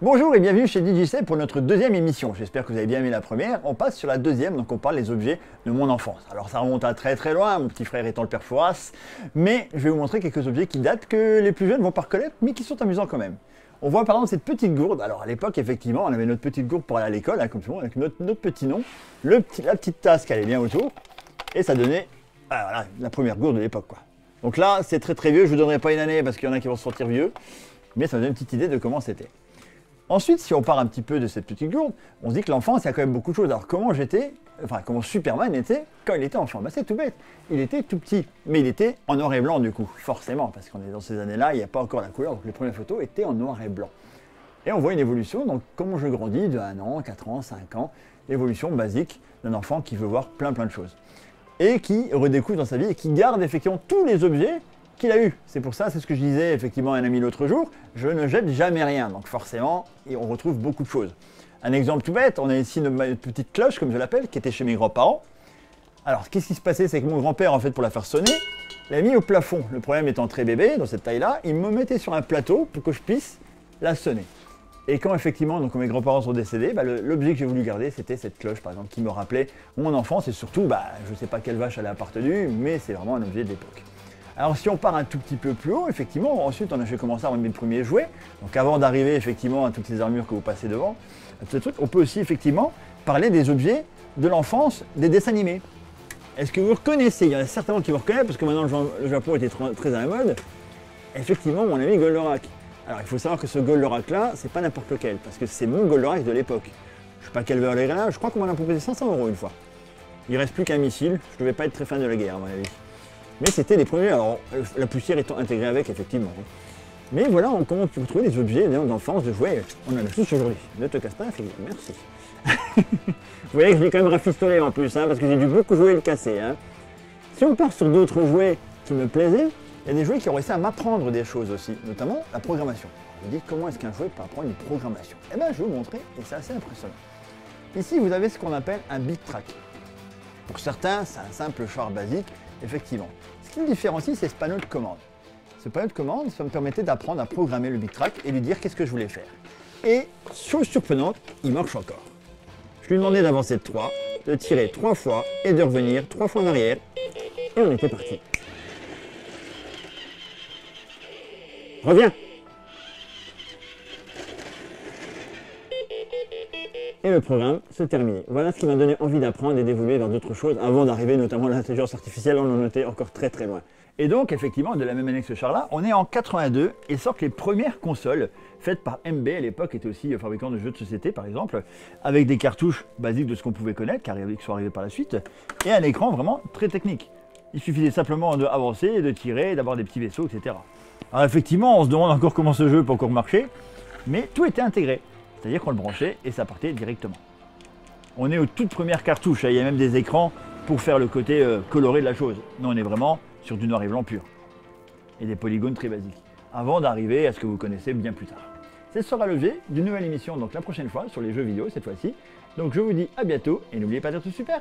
Bonjour et bienvenue chez DJC pour notre deuxième émission. J'espère que vous avez bien aimé la première. On passe sur la deuxième, donc on parle des objets de mon enfance. Alors ça remonte à très loin, mon petit frère étant le père Fouras, mais je vais vous montrer quelques objets qui datent, que les plus jeunes vont pas reconnaître, mais qui sont amusants quand même. On voit par exemple cette petite gourde. Alors à l'époque, effectivement, on avait notre petite gourde pour aller à l'école, comme tout le monde, avec notre petit nom, la petite tasse qui allait bien autour, et ça donnait voilà, la première gourde de l'époque, quoi. Donc là, c'est très vieux, je vous donnerai pas une année parce qu'il y en a qui vont se sentir vieux, mais ça me donne une petite idée de comment c'était. Ensuite, si on part un petit peu de cette petite gourde, on se dit que l'enfance, il y a quand même beaucoup de choses. Alors comment Superman était quand il était enfant? C'est tout bête. Il était tout petit, mais il était en noir et blanc du coup, forcément, parce qu'on est dans ces années-là, il n'y a pas encore la couleur, donc les premières photos étaient en noir et blanc. Et on voit une évolution, donc comment je grandis de 1 an, 4 ans, 5 ans, l'évolution basique d'un enfant qui veut voir plein de choses. Et qui redécouvre dans sa vie et qui garde effectivement tous les objets qu'il a eu. C'est pour ça, c'est ce que je disais effectivement à un ami l'autre jour, je ne jette jamais rien. Donc forcément, on retrouve beaucoup de choses. Un exemple tout bête, on a ici une petite cloche, comme je l'appelle, qui était chez mes grands-parents. Alors, qu'est-ce qui se passait? C'est que mon grand-père, en fait, pour la faire sonner, l'a mis au plafond. Le problème étant très bébé, dans cette taille-là, il me mettait sur un plateau pour que je puisse la sonner. Et quand effectivement, donc, mes grands-parents sont décédés, l'objet que j'ai voulu garder, c'était cette cloche, par exemple, qui me rappelait mon enfance et surtout, je ne sais pas quelle vache elle a appartenu, mais c'est vraiment un objet de l'époque. Alors si on part un tout petit peu plus haut, effectivement, ensuite j'ai commencé à remettre mes premiers jouets. Donc avant d'arriver effectivement à toutes ces armures que vous passez devant, à tous ces trucs, on peut aussi effectivement parler des objets de l'enfance, des dessins animés. Est-ce que vous reconnaissez? Il y en a certainement qui vous reconnaissent parce que maintenant le Japon était très à la mode. Effectivement, mon ami Goldorak. Alors il faut savoir que ce Goldorak là, c'est pas n'importe lequel, parce que c'est mon Goldorak de l'époque. Je sais pas quelle valeur il est là, je crois qu'on m'en a proposé 500 € une fois. Il reste plus qu'un missile, je devais pas être très fan de la guerre à mon avis. Mais c'était les premiers, alors la poussière étant intégrée avec, effectivement. Mais voilà, comment on peut trouver des objets d'enfance, de jouets. On en a tous aujourd'hui. Ne te casse pas, Philippe, merci. Vous voyez que je l'ai quand même rafistolé en plus, parce que j'ai dû beaucoup jouer et le casser. Si on part sur d'autres jouets qui me plaisaient, il y a des jouets qui ont réussi à m'apprendre des choses aussi, notamment la programmation. Vous dites comment est-ce qu'un jouet peut apprendre une programmation? Eh bien, je vais vous montrer, et c'est assez impressionnant. Ici, vous avez ce qu'on appelle un bit track. Pour certains, c'est un simple char basique, effectivement. Ce qui me différencie, c'est ce panneau de commande. Ce panneau de commande, ça me permettait d'apprendre à programmer le bit track et lui dire qu'est-ce que je voulais faire. Et, chose surprenante, il marche encore. Je lui demandais d'avancer de 3, de tirer 3 fois et de revenir 3 fois en arrière. Et on était parti. Reviens! Et le programme se termine. Voilà ce qui m'a donné envie d'apprendre et d'évoluer vers d'autres choses avant d'arriver notamment à l'intelligence artificielle, on en était encore très loin. Et donc effectivement, de la même année que ce char-là, on est en 82 et sortent les premières consoles faites par MB, à l'époque était aussi fabricant de jeux de société par exemple, avec des cartouches basiques de ce qu'on pouvait connaître, qui sont arrivés par la suite, et un écran vraiment très technique. Il suffisait simplement d'avancer, de tirer, d'avoir des petits vaisseaux, etc. Alors effectivement, on se demande encore comment ce jeu peut encore marcher, mais tout était intégré. C'est-à-dire qu'on le branchait et ça partait directement. On est aux toutes premières cartouches, il y a même des écrans pour faire le côté coloré de la chose. Non, on est vraiment sur du noir et blanc pur. Et des polygones très basiques. Avant d'arriver à ce que vous connaissez bien plus tard. Ce sera l'objet d'une nouvelle émission, donc la prochaine fois, sur les jeux vidéo cette fois-ci. Donc je vous dis à bientôt et n'oubliez pas d'être super.